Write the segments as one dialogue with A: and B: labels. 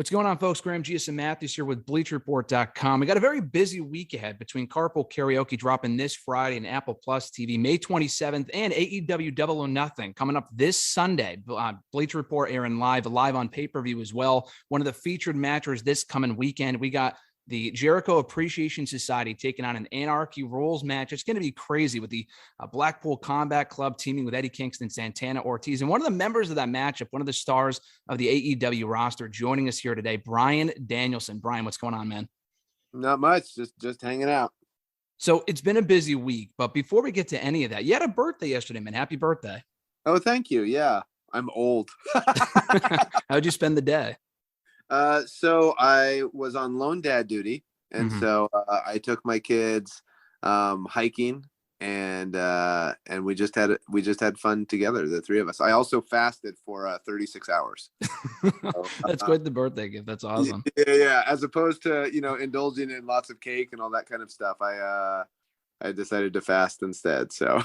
A: What's going on, folks? Graham Gius Matthews here with BleacherReport.com. We got a very busy week ahead between Carpool Karaoke dropping this Friday and Apple Plus TV, May 27th, and AEW Double or Nothing coming up this Sunday. Bleacher Report airing live on pay-per-view as well. One of the featured matches this coming weekend. We got the Jericho Appreciation Society taking on an Anarchy rules match. It's going to be crazy with the Blackpool Combat Club teaming with Eddie Kingston, Santana Ortiz. And one of the members of that matchup, one of the stars of the AEW roster joining us here today, Bryan Danielson. Bryan, what's going on, man?
B: Not much, just hanging out.
A: So it's been a busy week, but before we get to any of that, you had a birthday yesterday, man. Happy birthday.
B: Oh, thank you. Yeah, I'm old.
A: How'd you spend the day?
B: So I was on lone dad duty, and so I took my kids hiking, and we just had fun together, the three of us. I also fasted for 36 hours. So,
A: that's quite the birthday gift. That's awesome.
B: Yeah. As opposed to indulging in lots of cake and all that kind of stuff, I decided to fast instead. So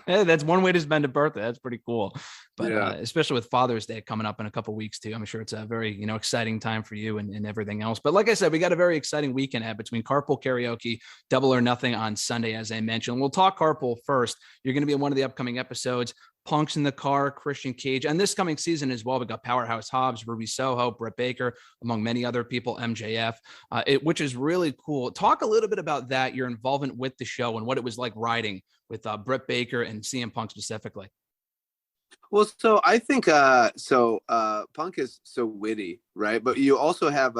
A: hey, that's one way to spend a birthday. That's pretty cool. But
B: yeah.
A: Especially with Father's Day coming up in a couple of weeks too. I'm sure it's a very, exciting time for you and everything else. But like I said, we got a very exciting weekend ahead between Carpool Karaoke, Double or Nothing on Sunday, as I mentioned. We'll talk Carpool first. You're going to be in one of the upcoming episodes. Punk's in the car, Christian Cage, and this coming season as well. We got Powerhouse Hobbs, Ruby Soho, Britt Baker, among many other people, MJF, which is really cool. Talk a little bit about that, your involvement with the show and what it was like riding with Britt Baker and CM Punk specifically.
B: Well, so I think Punk is so witty, right? But you also have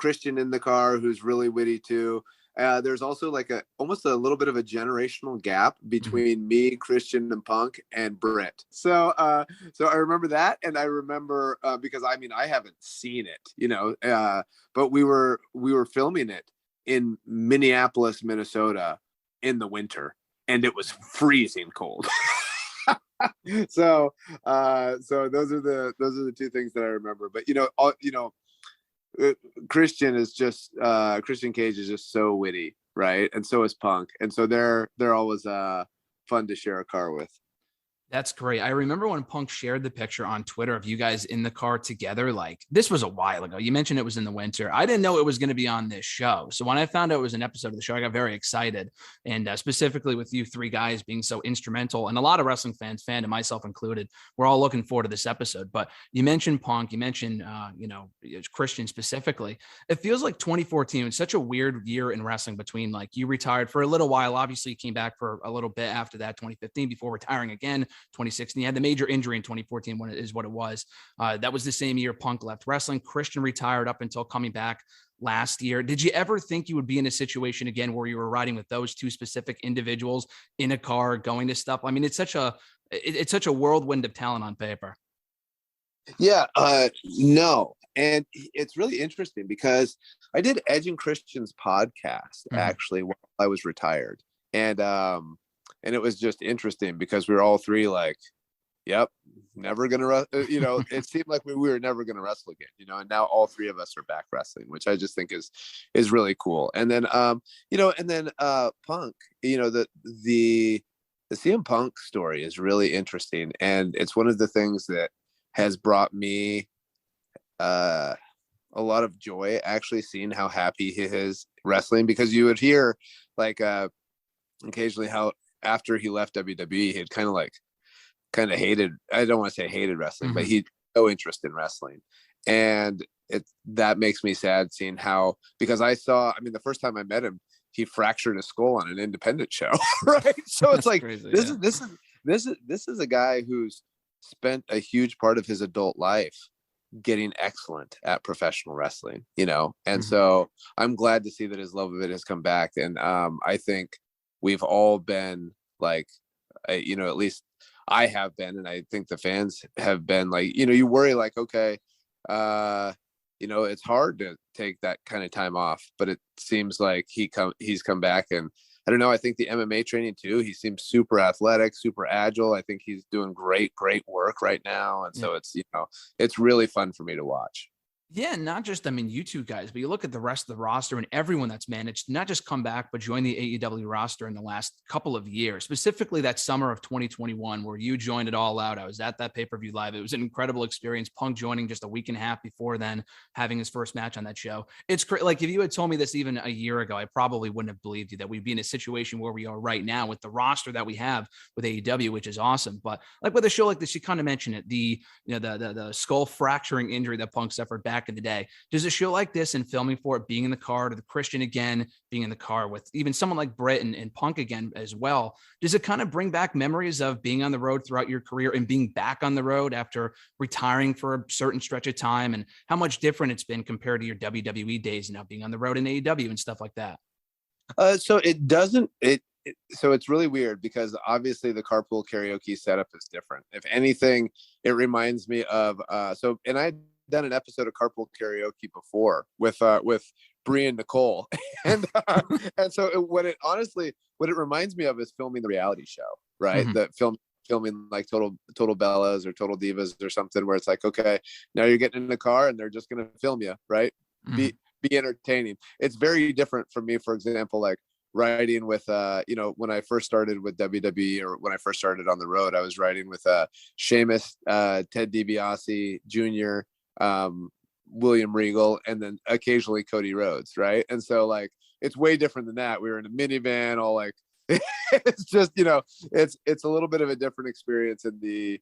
B: Christian in the car, who's really witty too. There's also like almost a little bit of a generational gap between me, Christian, and Punk, and Britt. So I remember that, and I remember because I haven't seen it, but we were filming it in Minneapolis, Minnesota, in the winter, and it was freezing cold. So those are the two things that I remember. But Christian Cage is just so witty, right? And so is Punk, and so they're always fun to share a car with.
A: That's great. I remember when Punk shared the picture on Twitter of you guys in the car together. Like, this was a while ago. You mentioned it was in the winter. I didn't know it was going to be on this show. So when I found out it was an episode of the show, I got very excited. And specifically with you three guys being so instrumental, and a lot of wrestling fans, fandom, myself included, we're all looking forward to this episode. But you mentioned Punk, you mentioned, Christian specifically. It feels like 2014 was such a weird year in wrestling between, like, you retired for a little while. Obviously, you came back for a little bit after that, 2015, before retiring again. 2016, he had the major injury in 2014 when it is what it was. That was the same year Punk left wrestling. Christian retired up until coming back last year. Did you ever think you would be in a situation again where you were riding with those two specific individuals in a car going to stuff? I mean, it's such a whirlwind of talent on paper.
B: Yeah, no. And it's really interesting because I did Edge and Christian's podcast actually while I was retired. And it was just interesting because we were all three like, yep, never going to, it seemed like we were never going to wrestle again, and now all three of us are back wrestling, which I just think is really cool. And then, Punk, the CM Punk story is really interesting. And it's one of the things that has brought me a lot of joy, actually, seeing how happy he is wrestling, because you would hear like occasionally how after he left WWE, he had kind of hated, I don't want to say hated wrestling, but he had no interest in wrestling. And that makes me sad seeing how, because the first time I met him, he fractured his skull on an independent show. Right. So it's like, crazy, this is a guy who's spent a huge part of his adult life getting excellent at professional wrestling, and so I'm glad to see that his love of it has come back. And I think we've all been like, at least I have been, and I think the fans have been like, you worry like, okay, it's hard to take that kind of time off, but it seems like he's come back. And I don't know, I think the MMA training too, he seems super athletic, super agile. I think he's doing great work right now. And so it's, it's really fun for me to watch.
A: Yeah, not just, I mean, you two guys, but you look at the rest of the roster and everyone that's managed not just come back, but join the AEW roster in the last couple of years, specifically that summer of 2021, where you joined it all out. I was at that pay-per-view live. It was an incredible experience. Punk joining just a week and a half before then, having his first match on that show. It's like, if you had told me this even a year ago, I probably wouldn't have believed you that we'd be in a situation where we are right now with the roster that we have with AEW, which is awesome. But like with a show like this, you kind of mentioned it, the skull fracturing injury that Punk suffered back in the day. Does a show like this and filming for it, being in the car, to the Christian again, being in the car with even someone like Britt and Punk again as well, does it kind of bring back memories of being on the road throughout your career and being back on the road after retiring for a certain stretch of time, and how much different it's been compared to your WWE days and now being on the road in AEW and stuff like that?
B: So it doesn't so it's really weird because obviously the Carpool Karaoke setup is different. If anything, it reminds me of and I'd done an episode of Carpool Karaoke before with Brie and Nicole, and so what it reminds me of is filming the reality show, right?
A: Mm-hmm.
B: The filming like Total Bellas or Total Divas or something, where it's like, okay, now you're getting in the car and they're just gonna film you, right?
A: Mm-hmm.
B: Be entertaining. It's very different from me, for example, like riding with when I first started with WWE, or when I first started on the road, I was riding with Sheamus, Ted DiBiase Jr., William Regal, and then occasionally Cody Rhodes, right? And so like it's way different than that. We were in a minivan, all like it's just, it's a little bit of a different experience, and the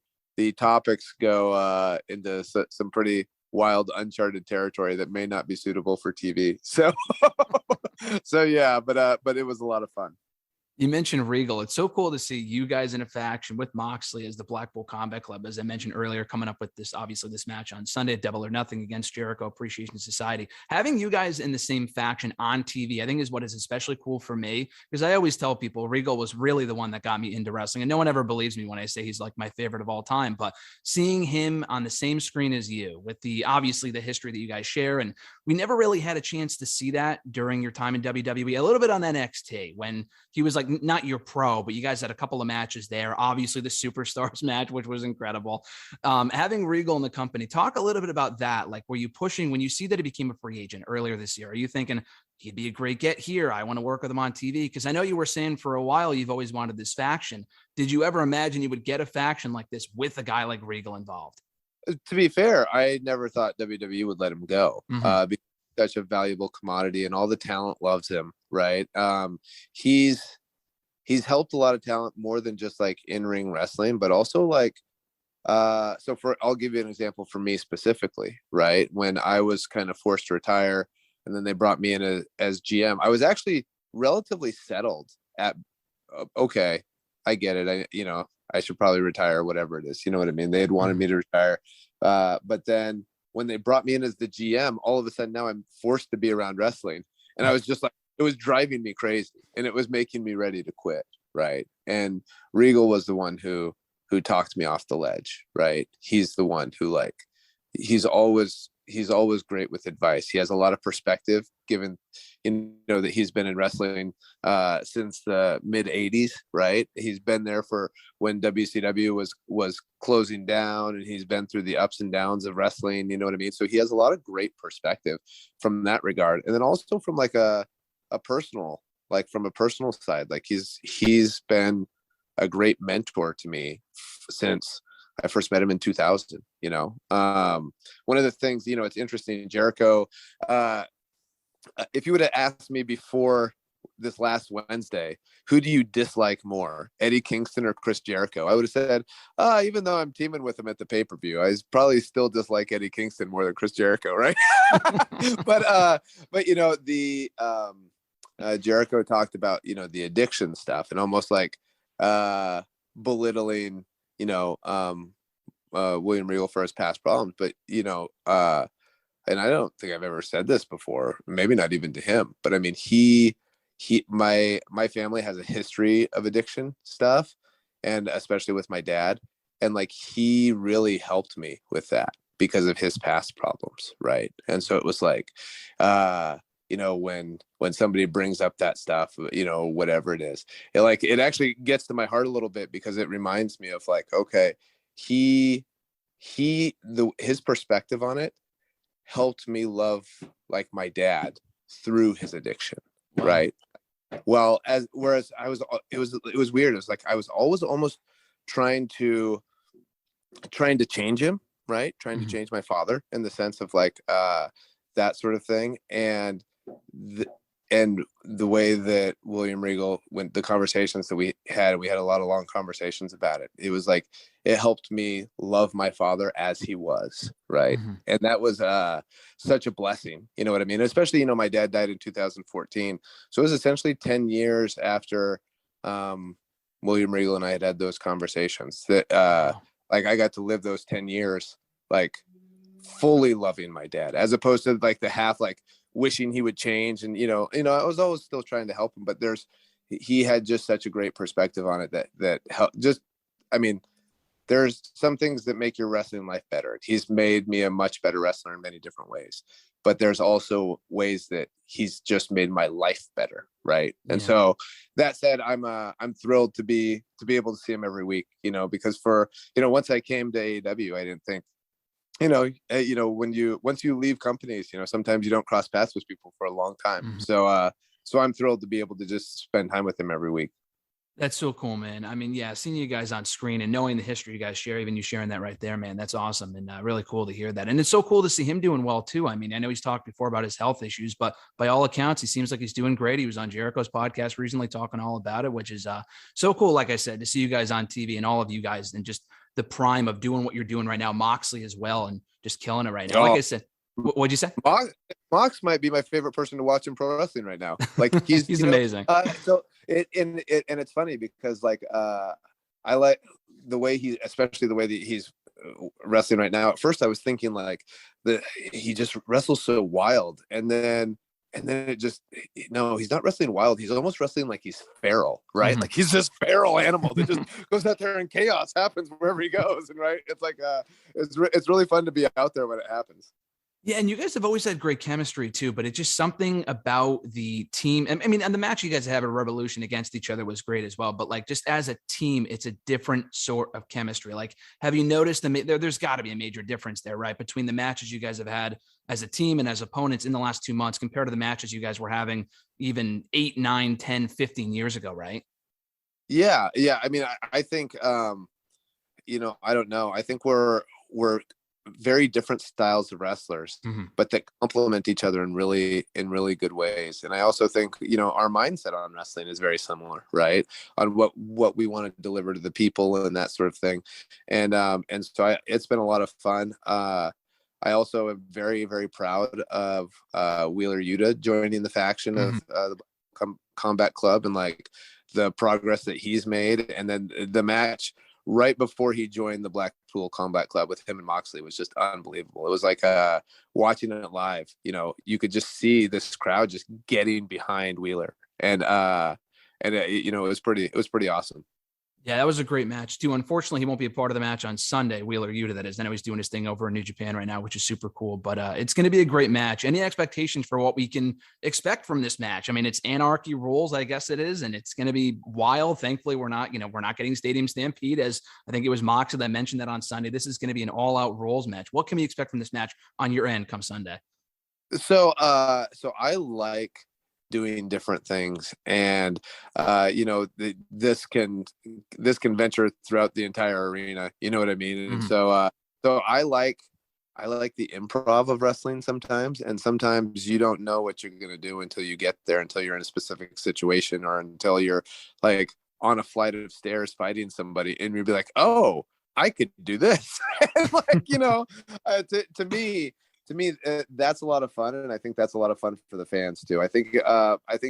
B: topics go into some pretty wild, uncharted territory that may not be suitable for TV. So so yeah, but it was a lot of fun.
A: You mentioned Regal. It's so cool to see you guys in a faction with Moxley as the Blackpool Combat Club, as I mentioned earlier, coming up with this match on Sunday at Double or Nothing against Jericho Appreciation Society. Having you guys in the same faction on TV, I think, is what is especially cool for me, because I always tell people Regal was really the one that got me into wrestling. And no one ever believes me when I say he's like my favorite of all time, but seeing him on the same screen as you, with obviously the history that you guys share, and we never really had a chance to see that during your time in WWE. A little bit on NXT when he was like not your pro, but you guys had a couple of matches there. Obviously, the Superstars match, which was incredible. Having Regal in the company, talk a little bit about that. Like, were you pushing when you see that he became a free agent earlier this year? Are you thinking he'd be a great get here? I want to work with him on TV, because I know you were saying for a while you've always wanted this faction. Did you ever imagine you would get a faction like this with a guy like Regal involved?
B: To be fair, I never thought WWE would let him go, because such a valuable commodity and all the talent loves him, right? He's helped a lot of talent more than just like in-ring wrestling, but also like I'll give you an example for me specifically, right? When I was kind of forced to retire and then they brought me in as GM, I was actually relatively settled at okay, I get it. I should probably retire, whatever it is. You know what I mean? They had wanted me to retire. But then when they brought me in as the GM, all of a sudden now I'm forced to be around wrestling. And I was just like, it was driving me crazy and it was making me ready to quit. Right. And Regal was the one who talked me off the ledge. Right. He's the one who he's always great with advice. He has a lot of perspective, given that he's been in wrestling since the mid 80s, right? He's been there for when WCW was closing down, and he's been through the ups and downs of wrestling, you know what I mean? So he has a lot of great perspective from that regard. And then also from from a personal side, like he's been a great mentor to me since I first met him in 2000. One of the things, it's interesting, Jericho, if you would have asked me before this last Wednesday, who do you dislike more, Eddie Kingston or Chris Jericho? I would have said, even though I'm teaming with him at the pay-per-view, I probably still dislike Eddie Kingston more than Chris Jericho, right? but Jericho talked about, the addiction stuff and almost like belittling, William Regal for his past problems. But, and I don't think I've ever said this before, maybe not even to him, but I mean, my family has a history of addiction stuff, and especially with my dad. And like, he really helped me with that because of his past problems. Right. And so it was like, when somebody brings up that stuff, whatever it is, it actually gets to my heart a little bit, because it reminds me of like, okay, his perspective on it helped me love like my dad through his addiction.
A: Wow.
B: Right. Well, whereas it was weird. It was like I was always almost trying to change him, right? Trying to change my father in the sense of like that sort of thing. And the way that William Regal, when the conversations that we had a lot of long conversations about it. It was like it helped me love my father as he was, right? And that was such a blessing. You know what I mean? Especially, you know, my dad died in 2014, so it was essentially 10 years after William Regal and I had those conversations that like I got to live those 10 years like fully loving my dad, as opposed to like the half like wishing he would change. And you know I was always still trying to help him, but he had just such a great perspective on it that helped. Just, I mean, there's some things that make your wrestling life better. He's made me a much better wrestler in many different ways, but there's also ways that he's just made my life better, right? And so that said, I'm thrilled to be able to see him every week, you know, because for, you know, once I came to AEW, I didn't think, you know, once you leave companies, you know, sometimes you don't cross paths with people for a long time. So I'm thrilled to be able to just spend time with him every week.
A: That's so cool, man. I mean, yeah, seeing you guys on screen and knowing the history you guys share, even you sharing that right there, man, that's awesome. And really cool to hear that. And it's so cool to see him doing well too. I mean, I know he's talked before about his health issues, but by all accounts, he seems like he's doing great. He was on Jericho's podcast recently talking all about it, which is so cool. Like I said, to see you guys on TV and all of you guys and just the prime of doing what you're doing right now, Moxley as well, and just killing it right now. Like I said, what'd you say?
B: Mox might be my favorite person to watch in pro wrestling right now. Like he's
A: amazing.
B: So it's funny because like I like the way especially the way that he's wrestling right now. At first I was thinking like he just wrestles so wild, and then it just, no, he's not wrestling wild. He's almost wrestling like he's feral, right? Like he's this feral animal that just goes out there and chaos happens wherever he goes. And right, it's like it's really fun to be out there when it happens.
A: Yeah, and you guys have always had great chemistry too, but it's just something about the team. I mean, and the match you guys have at Revolution against each other was great as well. But like, just as a team, it's a different sort of chemistry. Like, have you noticed there's got to be a major difference there, right? Between the matches you guys have had as a team and as opponents in the last 2 months compared to the matches you guys were having even 8, 9, 10, 15 years ago, right?
B: Yeah. I mean, I think, you know, I don't know. I think we're very different styles of wrestlers, but that complement each other in really good ways. And I also think, you know, our mindset on wrestling is very similar, right? On what we want to deliver to the people and that sort of thing. And so it's been a lot of fun. I also am very, very proud of Wheeler Yuta joining the faction of the Combat Club, and like the progress that he's made. And then the match right before he joined the Blackpool Combat Club with him and Moxley was just unbelievable. It was like watching it live. You know, you could just see this crowd just getting behind Wheeler, and you know, it was pretty awesome.
A: Yeah, that was a great match too. Unfortunately, he won't be a part of the match on Sunday. Wheeler Yuta, that is. I know he's doing his thing over in New Japan right now, which is super cool. But it's going to be a great match. Any expectations for what we can expect from this match? I mean, it's Anarchy rules, I guess it is, and it's going to be wild. Thankfully, we're not getting Stadium Stampede, as I think it was Mox that mentioned that on Sunday. This is going to be an all-out rules match. What can we expect from this match on your end come Sunday?
B: So I like doing different things, and you know, this can venture throughout the entire arena, you know what I mean? And so I like the improv of wrestling sometimes, and sometimes you don't know what you're going to do until you get there, until you're in a specific situation, or until you're like on a flight of stairs fighting somebody, and you'll be like, oh, I could do this. And like, you know, to me, that's a lot of fun, and I think that's a lot of fun for the fans too. I think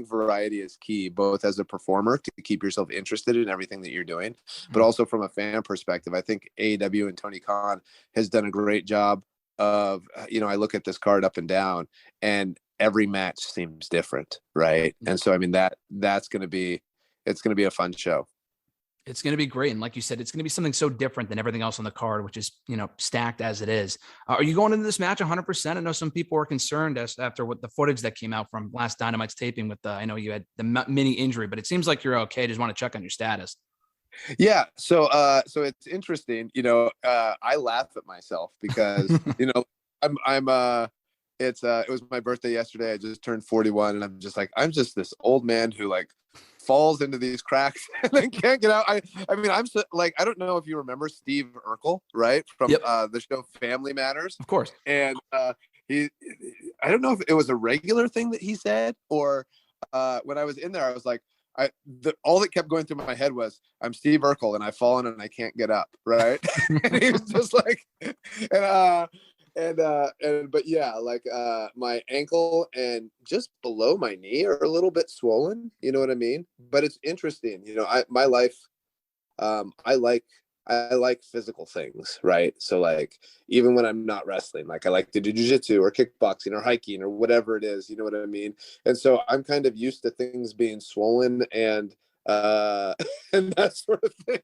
B: variety is key, both as a performer to keep yourself interested in everything that you're doing, but also from a fan perspective. I think AEW and Tony Khan has done a great job of, you know, I look at this card up and down, and every match seems different, right? And so, I mean, it's going to be a fun show.
A: It's going to be great. And like you said, it's going to be something so different than everything else on the card, which is, you know, stacked as it is. Are you going into this match 100%? I know some people are concerned after what the footage that came out from last Dynamite's taping with I know you had the mini injury, but it seems like you're okay. Just want to check on your status.
B: Yeah. So it's interesting, you know, I laugh at myself because, you know, it was my birthday yesterday. I just turned 41, and I'm just this old man who like falls into these cracks and then can't get out. I mean, I'm so, like, I don't know if you remember Steve Urkel, right, from
A: Yep.
B: the show Family Matters.
A: Of course.
B: And he, I don't know if it was a regular thing that he said, or when I was in there, I was like, all that kept going through my head was, I'm Steve Urkel and I've fallen and I can't get up, right? And he was just like, but yeah, like my ankle and just below my knee are a little bit swollen, you know what I mean? But it's interesting, you know, my life, I like physical things, right? So like, even when I'm not wrestling, like I like to do jujitsu or kickboxing or hiking or whatever it is, you know what I mean? And so I'm kind of used to things being swollen and and that sort of thing.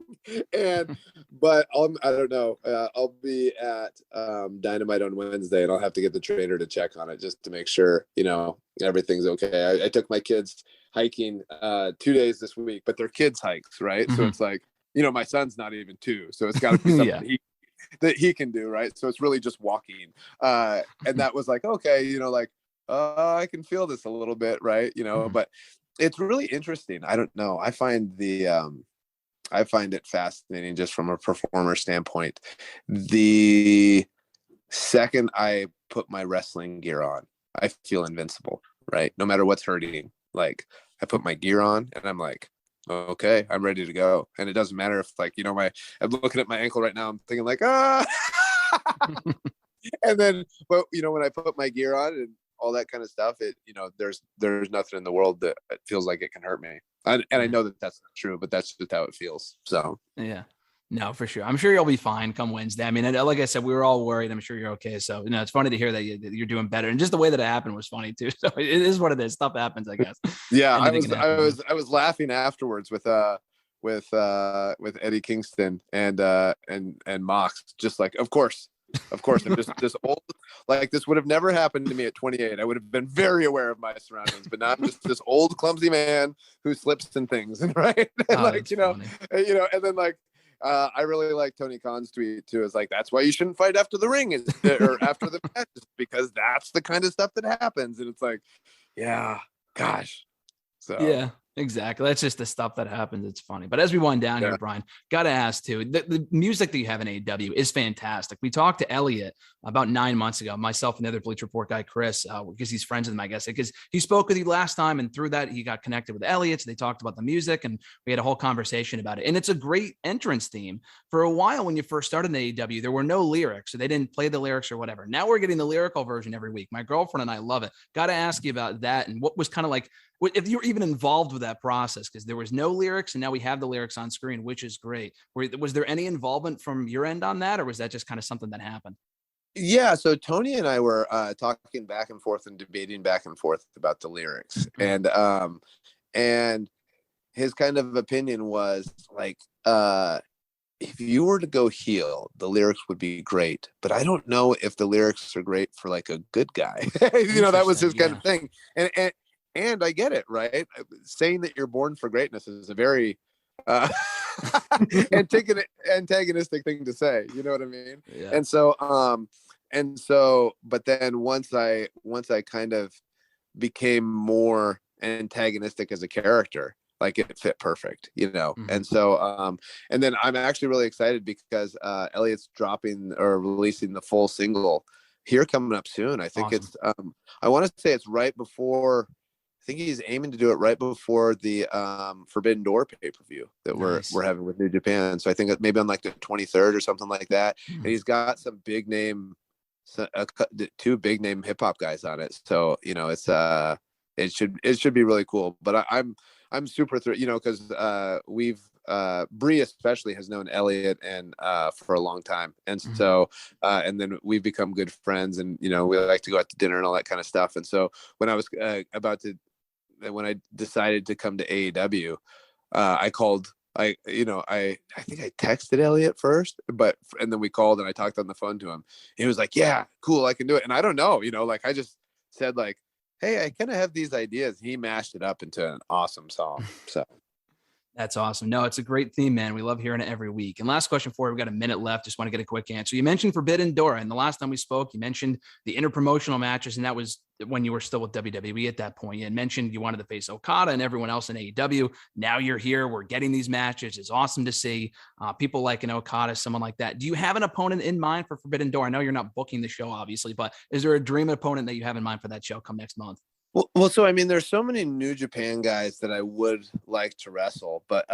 B: But I don't know. I'll be at Dynamite on Wednesday, and I'll have to get the trainer to check on it just to make sure, you know, everything's okay. I took my kids hiking 2 days this week, but they're kids hikes, right? Mm-hmm. So it's like, you know, my son's not even 2, so it's got to be something that he can do, right? So it's really just walking. And that was like, okay, you know, like I can feel this a little bit, right? You know, but it's really interesting. I don't know. I find it fascinating just from a performer standpoint. The second I put my wrestling gear on, I feel invincible, right? No matter what's hurting. Like I put my gear on and I'm like, okay, I'm ready to go. And it doesn't matter if, like, you know, I'm looking at my ankle right now, I'm thinking like, and then, but you know, when I put my gear on and all that kind of stuff, it, you know, there's nothing in the world that it feels like it can hurt me. And I know that that's not true, but that's just how it feels. So
A: yeah, no, for sure. I'm sure you'll be fine come Wednesday. I mean, like I said, we were all worried. I'm sure you're okay. So, you know, it's funny to hear that you're doing better, and just the way that it happened was funny too. So it is what it is. Stuff happens, I guess.
B: Yeah, I was laughing afterwards with Eddie Kingston and Mox, just like, of course, I'm just this old, like this would have never happened to me at 28. I would have been very aware of my surroundings, but now I'm just this old clumsy man who slips and things, and right, and like, you know, and then like, I really like Tony Khan's tweet too. It's like, that's why you shouldn't fight after the ring or after the match, because that's the kind of stuff that happens. And it's like, yeah, gosh. So
A: yeah, exactly. That's just the stuff that happens. It's funny. But as we wind down here, Bryan, got to ask too, the music that you have in AEW is fantastic. We talked to Elliot about 9 months ago, myself and the other Bleacher Report guy, Chris, because he's friends with him, I guess, because he spoke with you last time. And through that, he got connected with Elliot. So they talked about the music and we had a whole conversation about it. And it's a great entrance theme. For a while, when you first started in AEW, there were no lyrics, so they didn't play the lyrics or whatever. Now we're getting the lyrical version every week. My girlfriend and I love it. Got to ask you about that and what was kind of like, if you were even involved with that process, because there was no lyrics and now we have the lyrics on screen, which is great. Was there any involvement from your end on that, or was that just kind of something that happened?
B: Yeah, so Tony and I were talking back and forth and debating back and forth about the lyrics, and his kind of opinion was like, if you were to go heel, the lyrics would be great, but I don't know if the lyrics are great for like a good guy. You know, that was his kind of thing, and I get it, right? Saying that you're born for greatness is a very antagonistic thing to say, you know what I mean? Yeah. And so but then once I kind of became more antagonistic as a character, like it fit perfect, you know. And so and then I'm actually really excited because Elliot's dropping or releasing the full single here coming up soon. I think it's I want to say it's right before, I think he's aiming to do it right before the Forbidden Door pay-per-view that we're having with New Japan. So I think maybe on like the 23rd or something like that. And he's got some big name, 2 big name hip hop guys on it. So, you know, it's it should be really cool. But I'm super thrilled, you know, because Bree especially has known Elliot and for a long time, and so and then we've become good friends, and you know, we like to go out to dinner and all that kind of stuff. And so when I was when I decided to come to AEW, I called. I think I texted Elliot first, and then we called and I talked on the phone to him. He was like, "Yeah, cool, I can do it." And I don't know, you know, like I just said like, "Hey, I kind of have these ideas." He mashed it up into an awesome song. So
A: That's awesome. No, it's a great theme, man. We love hearing it every week. And last question for you. We've got a minute left. Just want to get a quick answer. You mentioned Forbidden Door. And the last time we spoke, you mentioned the interpromotional matches. And that was when you were still with WWE at that point. You had mentioned you wanted to face Okada and everyone else in AEW. Now you're here. We're getting these matches. It's awesome to see people like an Okada, someone like that. Do you have an opponent in mind for Forbidden Door? I know you're not booking the show, obviously, but is there a dream opponent that you have in mind for that show come next month?
B: So I mean, there's so many New Japan guys that I would like to wrestle, but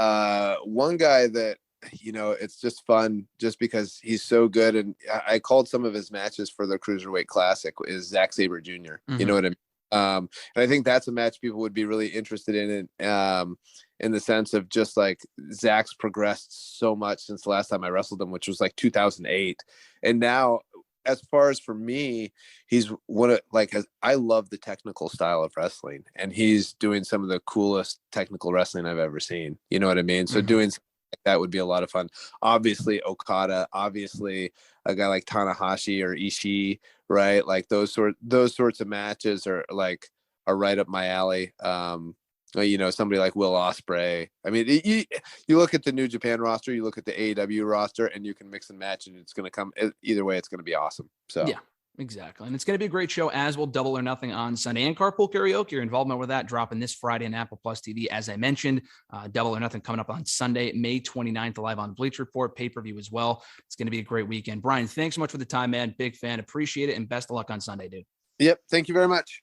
B: one guy that, you know, it's just fun just because he's so good, and I called some of his matches for the Cruiserweight Classic, is Zack Sabre Jr. You know what I mean? And I think that's a match people would be really interested in the sense of just like Zach's progressed so much since the last time I wrestled him, which was like 2008, and now, as far as for me, he's I love the technical style of wrestling, and he's doing some of the coolest technical wrestling I've ever seen. You know what I mean? So doing something like that would be a lot of fun. Obviously Okada, obviously a guy like Tanahashi or Ishii, right? Like those sorts of matches are right up my alley. You know, somebody like Will Ospreay. I mean, you look at the New Japan roster, you look at the AEW roster, and you can mix and match, and it's going to come either way. It's going to be awesome. So
A: yeah, exactly. And it's going to be a great show, as will Double or Nothing on Sunday, and Carpool Karaoke. Your involvement with that dropping this Friday on Apple Plus TV. As I mentioned, Double or Nothing coming up on Sunday, May 29th, live on Bleacher Report, pay-per-view as well. It's going to be a great weekend. Bryan, thanks so much for the time, man. Big fan. Appreciate it. And best of luck on Sunday, dude.
B: Yep. Thank you very much.